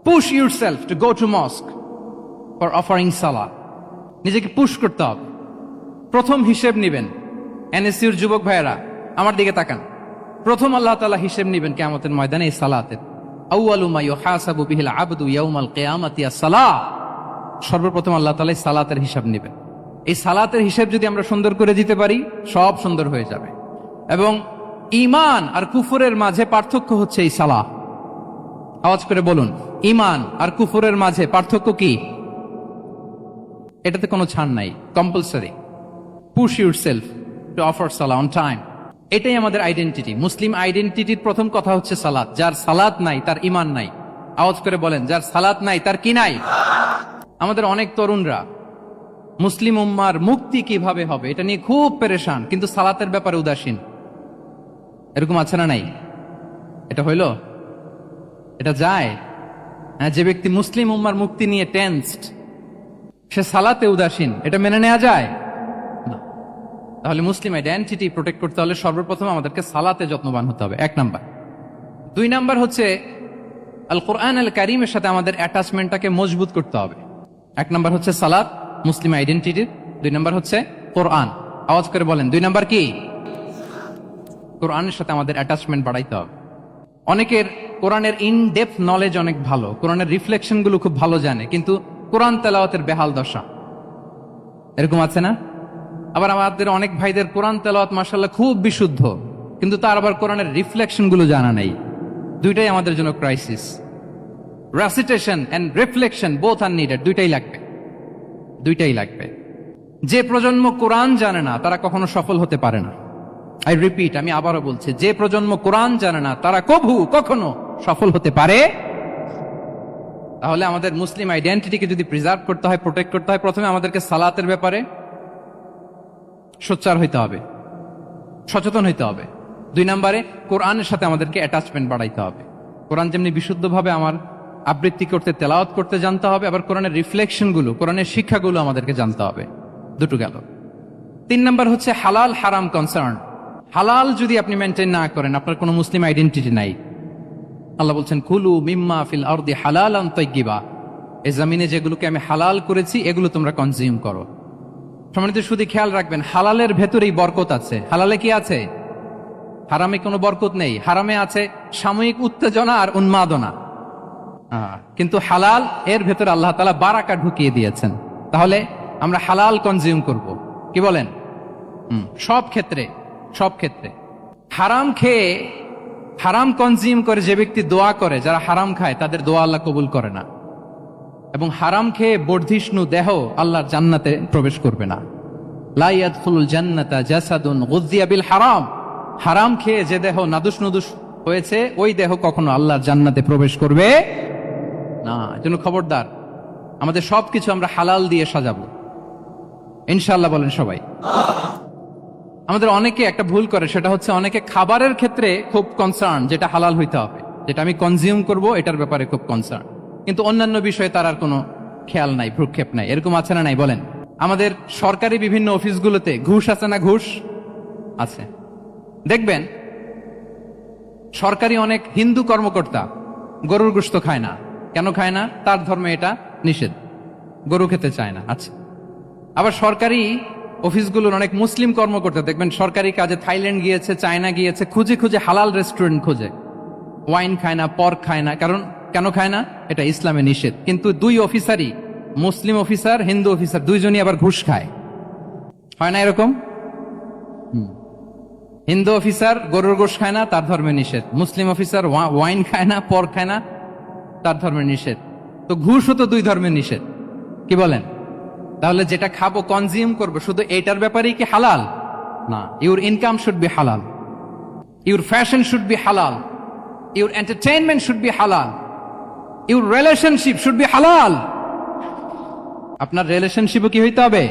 Push yourself to go to mosque for offering সালাহ। নিজেকে পুশ করতে হবে। প্রথম হিসেব নিবেন, এনএসইউর যুবক ভাইয়েরা আমার দিকে তাকান, প্রথম আল্লাহ তাআলা হিসেব নিবেন কিয়ামতের ময়দানে এই সালাতের। আউয়ালু মা ইউহাসাবু বিহিল আবদু ইয়াউমাল কিয়ামাতি আস-সালাহ। সর্বপ্রথম আল্লাহ তাআলা এই সালাতের হিসাব নেবেন। এই সালাতের হিসাব যদি আমরা সুন্দর করে দিতে পারি, সব সুন্দর হয়ে যাবে। এবং ঈমান আর কুফরের মাঝে পার্থক্য হচ্ছে এই সালাহ। আওয়াজ করে বলুন, ঈমান আর কুফরের মাঝে পার্থক্য কি? এটাতে কোনো ছাড় নাই, compulsory. Push yourself to offer Salah on time. এটাই আমাদের আইডেন্টিটি। মুসলিম আইডেন্টিটির প্রথম কথা হচ্ছে সালাত। যার সালাত নাই তার ঈমান নাই। আওয়াজ করে বলেন, যার সালাত নাই তার কি নাই? আমাদের অনেক তরুণরা মুসলিম উম্মার মুক্তি কিভাবে হবে এটা নিয়ে খুব পেরেশান, কিন্তু সালাতের ব্যাপারে উদাসীন। এরকম আছে না নাই? এটা হইল? এটা যায়? হ্যাঁ, যে ব্যক্তি মুসলিম উম্মার মুক্তি নিয়ে টেন্সড, সে সালাতে উদাসীন, এটা মেনে নেওয়া যায়? তাহলে মুসলিম আইডেন্টিটি প্রোটেক্ট করতে হলে সর্বপ্রথম আমাদেরকে সালাতে যত্নবান হতে হবে, 1 নাম্বার। 2 নাম্বার হচ্ছে আল কোরআন আল কারীমের সাথে আমাদের অ্যাটাচমেন্টটাকে মজবুত করতে হবে। 1 নাম্বার হচ্ছে সালাত, মুসলিম আইডেন্টিটির। 2 নাম্বার হচ্ছে কোরআন। আওয়াজ করে বলেন, 2 নাম্বার কি? কোরআনের সাথে আমাদের অ্যাটাচমেন্ট বাড়াইতে হবে। অনেকের কোরআনের ইন ডেপথ নলেজ অনেক ভালো, কোরআনের রিফ্লেকশন গুলো খুব ভালো জানে, কিন্তু কোরআন তেলাওয়াতের বেহাল দশা। এরকম আছে না? আবার আমাদের অনেক ভাইদের কোরআন তেলাওয়াত মাশাআল্লাহ খুব বিশুদ্ধ, কিন্তু তার আবার কোরআনের রিফ্লেকশন গুলো জানা নেই। দুইটাই আমাদের জন্য crisis. Recitation and reflection both are needed, দুইটাই লাগবে। যে প্রজন্ম কোরআন জানে না তারা কখনো সফল হতে পারে না। আই রিপিট, আমি আবারও বলছি, যে প্রজন্ম কোরআন জানে না তারা কখনো সফল হতে পারে। তাহলে আমাদের মুসলিম আইডেন্টিটিকে যদি প্রিজার্ভ করতে হয়, প্রোটেক্ট করতে হয়, প্রথমে আমাদেরকে সালাতের ব্যাপারে সোচ্চার হইতে হবে, সচেতন হইতে হবে। 2 নম্বরে কোরআনের সাথে আমাদেরকে অ্যাটাচমেন্ট বাড়াইতে হবে। কোরআন যেমনি বিশুদ্ধভাবে আমার আবৃত্তি করতে, তেলাওয়াত করতে জানতে হবে, আবার কোরআনের রিফ্লেকশন গুলো, কোরআনের শিক্ষাগুলো আমাদেরকে জানতে হবে। দুটো গেল। 3 নম্বর হচ্ছে হালাল হারাম কনসার্ন। হালাল যদি আপনি মেনটেন না করেন, আপনার কোনো মুসলিম আইডেন্টিটি নাই। আল্লাহ বলছেন কুলু মিম্মা ফিল আরদি হালালান তাইয়্যিবা, এই জমিনে যেগুলোকে আমি হালাল করেছি এগুলো তোমরা কনজিউম করো। সম্মানিত শুধু খেয়াল রাখবেন, হালালের ভেতরেই বরকত আছে। হালালে কি আছে? হারামে কোনো বরকত নেই। হারামে আছে সাময়িক উত্তেজনা আর উন্মাদনা, কিন্তু হালাল এর ভেতরে আল্লাহ তাআলা বারাকা ঢুকিয়ে দিয়েছেন। তাহলে আমরা হালাল কনজিউম করব, কি বলেন? সব ক্ষেত্রে হারাম খেয়ে, হারাম কনজিউম করে যে ব্যক্তি দোয়া করে, যারা হারাম খায় তাদের দোয়া আল্লাহ কবুল করে না। এবং হারাম খেয়ে বর্ধিষ্ণু দেহ আল্লাহর জান্নাতে প্রবেশ করবে না। লা ইয়াদখুলুল জান্নাতা জাসাদুন গুযিয়া বিল হারাম। হারাম খেয়ে যে দেহ নাদুস নুদুস হয়েছে, ওই দেহ কখনো আল্লাহর জান্নাতে প্রবেশ করবে না। এজন্য খবরদার, আমাদের সবকিছু আমরা হালাল দিয়ে সাজাবো ইনশাআল্লাহ। বলেন সবাই। আমাদের অনেকে একটা ভুল করে, সেটা হচ্ছে অনেকে খাবারের ক্ষেত্রে খুব কনসার্ন, যেটা হালাল হইতে হবে, যেটা আমি কনজিউম করব এটার ব্যাপারে খুব কনসার্ন, কিন্তু অন্যান্য বিষয়ে তার আর কোনো খেয়াল নাই, ভ্রুক্ষেপ নাই। এরকম আছে না নাই বলেন? আমাদের সরকারি বিভিন্ন অফিসগুলোতে ঘুষ আছে না? ঘুষ আছে। দেখবেন সরকারি অনেক হিন্দু কর্মকর্তা গরুর গোশত খায় না। কেন খায় না? তার ধর্মে এটা নিষেধ, গরু খেতে চায় না। আচ্ছা, আবার সরকারি অফিসগুলোর অনেক মুসলিম কর্মকর্তা দেখবেন সরকারি কাজে থাইল্যান্ড গিয়েছে, চায়না গিয়েছে, খুঁজে খুঁজে হালাল রেস্টুরেন্ট খোঁজে, ওয়াইন খায় না, পর্ক খায় না। কারণ কেন খায় না? এটা ইসলামে নিষেধ। কিন্তু দুই অফিসারই, মুসলিম অফিসার, হিন্দু অফিসার, দুইজনই আবার ঘুষ খায়। হয় না এরকম? হিন্দু অফিসার গরুর গোশ খায় না, তার ধর্মে নিষেধ। মুসলিম অফিসার ওয়াইন খায় না, পর্ক খায় না, তার ধর্মের নিষেধ। তো ঘুষও তো দুই ধর্মের নিষেধ, কি বলেন? তাহলে যেটা খাবো, কনজিউম করবো, শুধু এটার ব্যাপারেই কি হালাল? না। ইউর ইনকাম শুড বি হালাল, ইউর ফ্যাশন শুড বি হালাল, ইউর এন্টারটেইনমেন্ট শুড বি হালাল, ইউর রিলেশনশিপ শুড বি হালাল। আপনার রিলেশনশিপও কি হইতে হবে?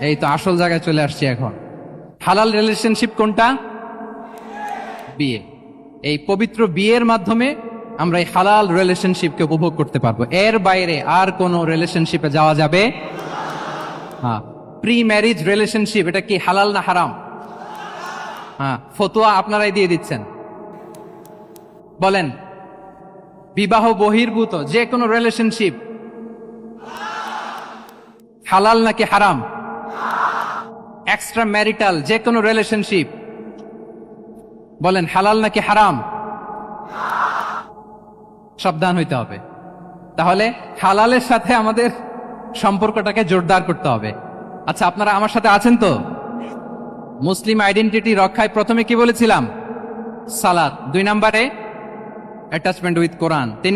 এই তো আসল জায়গায় চলে আসছি এখন। হালাল রিলেশনশিপ কোনটা? বিয়ে। এই পবিত্র বিয়ের মাধ্যমে আমরা এই হালাল রিলেশনশিপকে উপভোগ করতে পারবো। এর বাইরে আর কোন রিলেশনশিপে যাওয়া যাবে? হ্যাঁ। প্রি ম্যারিজ রিলেশনশিপ, এটা কি হালাল না হারাম? হ্যাঁ, ফতোয়া আপনারাই দিয়ে দিচ্ছেন। বলেন, বিবাহ বহির্ভূত যে কোনো রিলেশনশিপ হালাল নাকি হারাম? এক্সট্রা ম্যারিটাল যে কোনো রিলেশনশিপ বলেন হালাল নাকি হারাম? সাবধান হইতে হবে। তাহলে হালালের সাথে আমাদের সম্পর্কটাকে জোরদার করতে হবে। আচ্ছা, আপনারা আমার সাথে আছেন তো? মুসলিম আইডেন্টিটি রক্ষায় প্রথমে কি বলেছিলাম? সালাত। 2 নম্বরে অ্যাটাচমেন্ট উইথ কোরআন। 3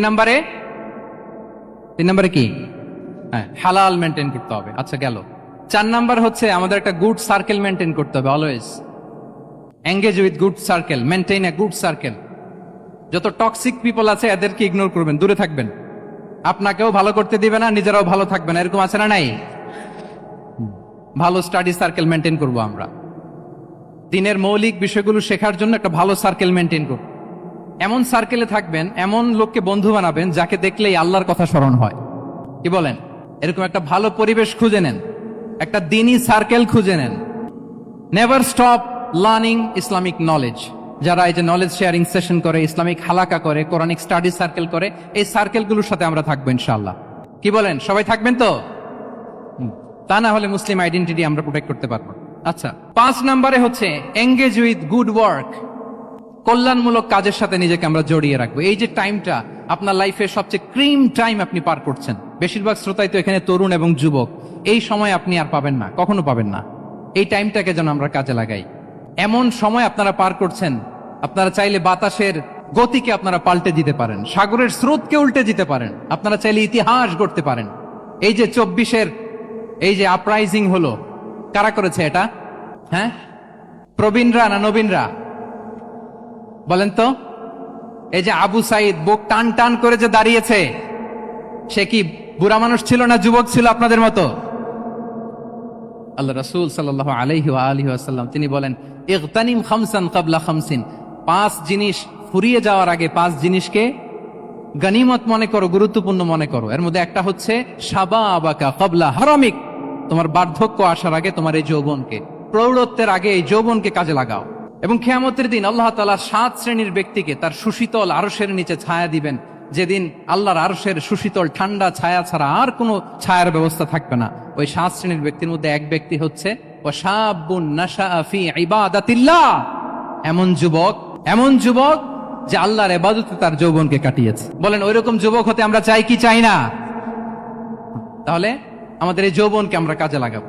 নম্বরে কি? হ্যাঁ, হালাল মেনটেন করতে হবে। আচ্ছা গেল। 4 নাম্বার হচ্ছে আমাদের একটা গুড সার্কেল মেনটেন করতে হবে। Always engage with good circle, maintain a good circle. যত টক্সিক পিপল আছে এদেরকে ইগনোর করবেন, দূরে থাকবেন। আপনাকেও ভালো করতে দিবে না, নিজেরাও ভালো থাকবে না। এরকম আছে না নাই? ভালো স্টাডি সার্কেল মেনটেন করব আমরা। দিনের মৌলিক বিষয়গুলো শেখার জন্য একটা ভালো সার্কেল মেনটেন করব। এমন সার্কেলে থাকবেন, এমন লোককে বন্ধু বানাবেন যাকে দেখলেই আল্লাহর কথা স্মরণ হয়, কি বলেন? এরকম একটা ভালো পরিবেশ খুঁজে নেন, একটা দ্বীনি সার্কেল খুঁজে নেন। Never stop learning Islamic knowledge. যারা এই যে নলেজ শেয়ারিং সেশন করে, ইসলামিক হালাকা করে, কোরআনিক স্টাডি সার্কেল করে, এই সার্কেলগুলোর সাথে আমরা থাকবো ইনশাআল্লাহ। কি বলেন? সবাই থাকবেন তো? তা না হলে মুসলিম আইডেন্টিটি আমরা প্রোটেক্ট করতে পারবো। আচ্ছা, 5 নম্বরে হচ্ছে এঙ্গেজ উইথ গুড ওয়ার্ক। কল্যাণমূলক কাজের সাথে নিজেকে আমরা জড়িয়ে রাখবো। এই যে টাইমটা আপনার লাইফের সবচেয়ে ক্রিম টাইম আপনি পার করছেন, বেশিরভাগ শ্রোতাই তো এখানে তরুণ এবং যুবক, এই সময় আপনি আর পাবেন না, কখনো পাবেন না। এই টাইমটাকে যেন আমরা কাজে লাগাই। এমন সময় আপনারা পার করছেন, আপনারা চাইলে বাতাসের গতিকে আপনারা পাল্টে দিতে পারেন, সাগরের স্রোতকে উল্টে দিতে পারেন, আপনারা চাইলে ইতিহাস গড়তে পারেন। এই যে 24-এর এই যে আপরাইজিং হলো, কারা করেছে এটা? হ্যাঁ, প্রবীণরা না নবীনরা? বলেন তো। এই যে আবু সাইদ বুক টান টান করে যে দাঁড়িয়েছে, সে কি বুড়া মানুষ ছিল না যুবক ছিল আপনাদের মতো? আল্লাহ রাসূল সাল্লাল্লাহু আলাইহি ওয়া আলিহি ওয়াসাল্লাম তিনি বলেন, ইগতানিম খামসান ক্বাবলা খামসিন, 5 জিনিস ফুরিয়ে যাওয়ার আগে 5 জিনিসকে গনিমত মনে করো, গুরুত্বপূর্ণ মনে করো। এর মধ্যে একটা হচ্ছে শাবাবাকা ক্বাবলা হারামিক, তোমার বার্ধক্য আসার আগে তোমার এই যৌবনকে, প্রৌঢ়ত্বের আগে এই যৌবনকে কাজে লাগাও। এবং কিয়ামতের দিন আল্লাহ তাআলা 7 শ্রেণীর ব্যক্তিকে তার সুশীতল আরশের নিচে ছায়া দিবেন, যেদিন আল্লাহর আরশের সুশীতল ঠান্ডা ছায়া ছাড়া আর কোনো ছায়ার ব্যবস্থা থাকবে না। ওই 7 শ্রেণীর ব্যক্তির মধ্যে এক ব্যক্তি হচ্ছে ওয়াশাবুন নাশাআ ফি ইবাদাতিল্লাহ, এমন যুবক যে আল্লাহর ইবাদতে তার যৌবনকে কাটিয়েছে। বলেন ওইরকম যুবক হতে আমরা চাই কি চাই না? তাহলে আমাদের এই যৌবনকে আমরা কাজে লাগাবো।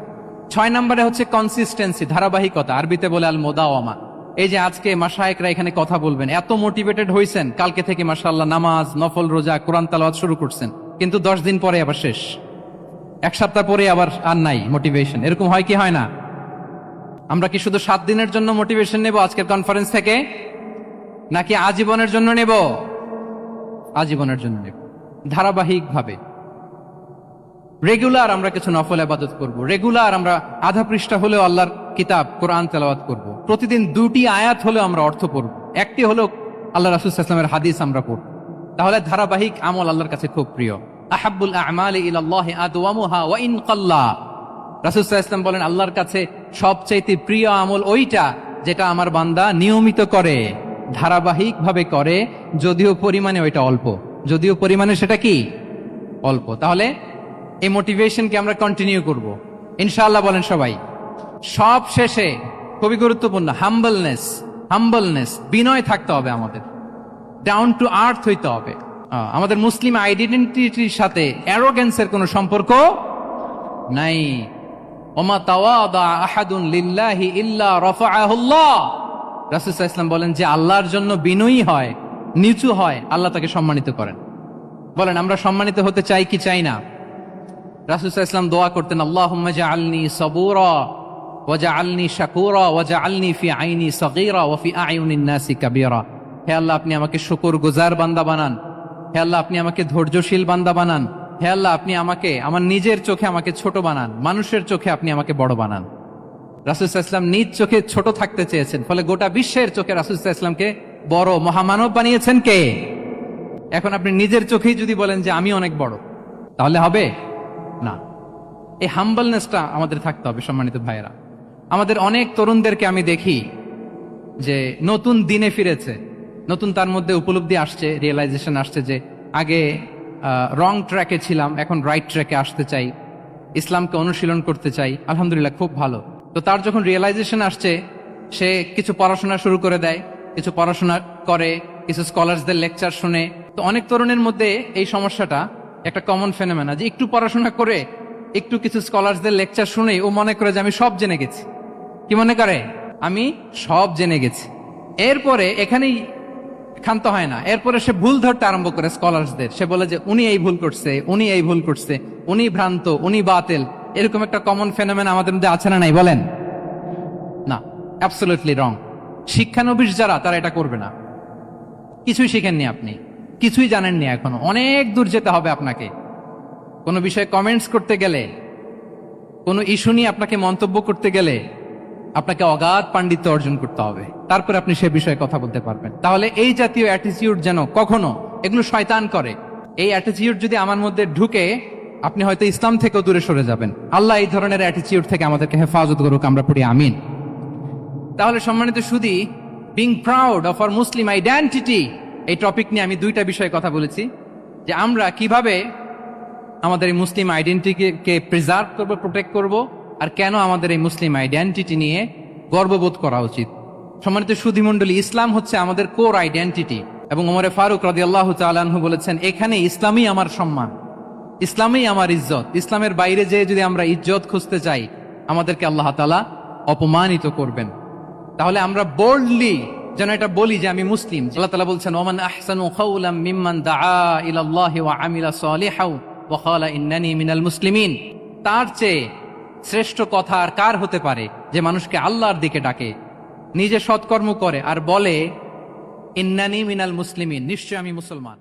6 নম্বরে হচ্ছে কনসিস্টেন্সি, ধারাবাহিকতা, আরবিতে বলে আল মুদাওয়ামা। এই যে আজকে মাশায়েখরা এখানে কথা বলবেন, এত মোটিভেটেড হয়েছেন, কালকে থেকে মাশাআল্লাহ নামাজ, নফল রোজা, কোরআন তেলাওয়াত শুরু করছেন, কিন্তু 10 দিন পরে আবার শেষ, 1 সপ্তাহ পরে আবার আর নাই মোটিভেশন। এরকম হয় কি হয় না? আমরা কি শুধু 7 দিনের জন্য মোটিভেশন নেব আজকের কনফারেন্স থেকে, নাকি আজীবনের জন্য নেব? আজীবনের জন্য নেব। ধারাবাহিকভাবে রেগুলার আমরা কিছু নফল ইবাদত করব, রেগুলার আমরা আধা পৃষ্ঠা হলেও আল্লাহর কিতাব কোরআন তেলাওয়াত করব, প্রতিদিন 2টি আয়াত হলেও আমরা অর্থ পড়ব, একটি হলেও আল্লাহ রাসূল সাল্লাল্লাহু আলাইহি ওয়াসাল্লামের হাদিস আমরা পড়ব। তাহলে ধারাবাহিক আমল আল্লাহর কাছে খুব প্রিয়। আহাব্বুল আ'মালি ইলাল্লাহি আদওয়ামুহা ওয়া ইন কাল্লা, রাসূল সাল্লাল্লাহু আলাইহি ওয়াসাল্লাম বলেন আল্লাহর কাছে সবচাইতে প্রিয় আমল ওইটা যেটা আমার বান্দা নিয়মিত করে, ধারাবাহিকভাবে করে, যদিও পরিমাণে ওইটা অল্প, যদিও পরিমাণে সেটা কি অল্প। তাহলে এই মোটিভেশনকে আমরা কন্টিনিউ করব ইনশাআল্লাহ। বলেন সবাই। সব শেষে খুবই গুরুত্বপূর্ণ হাম্বলনেস, বিনয় থাকতে হবে আমাদের, ডাউন টু আর্থ হইতে হবে। আমাদের মুসলিম আইডেন্টিটির সাথে অ্যারোগেন্সের কোনো সম্পর্ক নাই। ওমা তাওয়াদা আহাদুন লিল্লাহি ইল্লা রাফাআহুল্লাহ, রাসূল সাল্লাল্লাহু আলাইহি ওয়াসাল্লাম বলেন যে আল্লাহর জন্য বিনয়ী হয়, নিচু হয়, আল্লাহ তাকে সম্মানিত করেন। বলেন আমরা সম্মানিত হতে চাই কি চাই না? রাসূল সাল্লাল্লাহু আলাইহি ওয়াসাল্লাম দোয়া করতেন, আল্লাহুম্মা জাআলনি সাবুরা ওয়া জাআলনি শাকুরা ওয়া জাআলনি ফি আইনি সাগীরা ওয়া ফি আয়ুনিন নাসি কাবীরা। হে আল্লাহ আপনি আমাকে শুকরগুজার বান্দা বানান, হে আল্লাহ আপনি আমাকে ধৈর্যশীল বান্দা বানান, হে আল্লাহ আপনি আমাকে আমার নিজের চোখে আমাকে ছোট বানান, মানুষের চোখে আপনি আমাকে বড় বানান। রাসূল সাল্লাল্লাহু আলাইহি ওয়াসাল্লাম নিজ চোখে ছোট থাকতে চেয়েছেন, ফলে গোটা বিশ্বের চোখে রাসূল সাল্লাল্লাহু আলাইহি ওয়াসাল্লামকে বড় মহামানব বানিয়েছেন কে? এখন আপনি নিজের চোখেই যদি বলেন যে আমি অনেক বড়, তাহলে হবে না। এই হাম্বলনেসটা আমাদের থাকতে হবে। সম্মানিত ভাইয়েরা, আমাদের অনেক তরুণদেরকে আমি দেখি যে নতুন দিনে ফিরেছে, নতুন তার মধ্যে উপলব্ধি আসছে, রিয়েলাইজেশন আসছে যে আগে রং ট্র্যাকে ছিলাম, এখন রাইট ট্র্যাকে আসতে চাই, ইসলামকে অনুশীলন করতে চাই। আলহামদুলিল্লাহ, খুব ভালো। তো তার যখন রিয়েলাইজেশন আসছে, সে কিছু পড়াশোনা শুরু করে দেয়, কিছু পড়াশোনা করে, কিছু স্কলারসদের লেকচার শুনে। তো অনেক তরুণের মধ্যে এই সমস্যাটা একটা কমন ফেনোমেনা, যে একটু পড়াশোনা করে, একটু কিছু স্কলারসদের লেকচার শুনে ও মনে করে যে আমি সব জেনে গেছি। কি মনে করে? আমি সব জেনে গেছি। এরপরে এখানেই ক্ষান্ত হয় না, এরপরে সে ভুল ধরতে আরম্ভ করে স্কলারসদের। সে বলে যে উনি এই ভুল করছে, উনি এই ভুল করছে, উনি ভ্রান্ত, উনি বাতিল। এরকম একটা কমন ফেনোমেনা আমাদের মধ্যে আছে না নাই? বলেন না, অ্যাবসলিউটলি রং। শিক্ষানবিশ যারা, তারা এটা করবে না। কিছুই শিখেননি আপনি, কিছুই জানেননি, এখনো অনেক দূর যেতে হবে আপনাকে। কোনো বিষয়ে কমেন্টস করতে গেলে, কোনো ইস্যু নিয়ে আপনাকে মন্তব্য করতে গেলে আপনাকে অগাধ পাণ্ডিত্য অর্জন করতে হবে, তারপর আপনি সে বিষয়ে কথা বলতে পারবেন। তাহলে এই জাতীয় অ্যাটিটিউড যেন কখনো, এগুলো শয়তান করে, এই অ্যাটিটিউড যদি আমার মধ্যে ঢুকে, আপনি হয়তো ইসলাম থেকেও দূরে সরে যাবেন। আল্লাহ এই ধরনের অ্যাটিটিউড থেকে আমাদেরকে হেফাজত করুক, আমরা পড়ি আমিন। তাহলে সম্মানিত সুধী, being proud of our Muslim identity, এই টপিক নিয়ে আমি 2টা বিষয়ে কথা বলেছি, যে আমরা কিভাবে আমাদের এই মুসলিম আইডেন্টিটিকে প্রিজার্ভ করবো, প্রোটেক্ট করব, আর কেন আমাদের এই মুসলিম আইডেন্টিটি নিয়ে গর্ববোধ করা উচিত। সম্মানিত সুধী মণ্ডলী, ইসলাম হচ্ছে আমাদের কোর আইডেন্টিটি, এবং ওমরে ফারুক রাদিয়াল্লাহু তাআলা আনহু বলেছেন, এখানে ইসলামই আমার সম্মান, ইসলামই আমার ইজ্জত। ইসলামের বাইরে যেয়ে যদি আমরা ইজ্জত খুঁজতে চাই, আমাদেরকে আল্লাহ তাআলা অপমানিত করবেন। তাহলে আমরা বোল্ডলি যেন এটা বলি যে আমি মুসলিম। আল্লাহ তাআলা বলছেন, ওমান আহসানু কাওলাম মিম্মান দাআ ইলাল্লাহি ওয়া আমিলা সালিহাও ওয়া ক্বালা ইন্নানি মিনাল মুসলিমিন। তার চেয়ে শ্রেষ্ঠ কথা আর কার হতে পারে যে মানুষকে আল্লাহর দিকে ডাকে, নিজে সৎকর্ম করে আর বলে ইন্নানি মিনাল মুসলিমিন, নিশ্চয় আমি মুসলমান।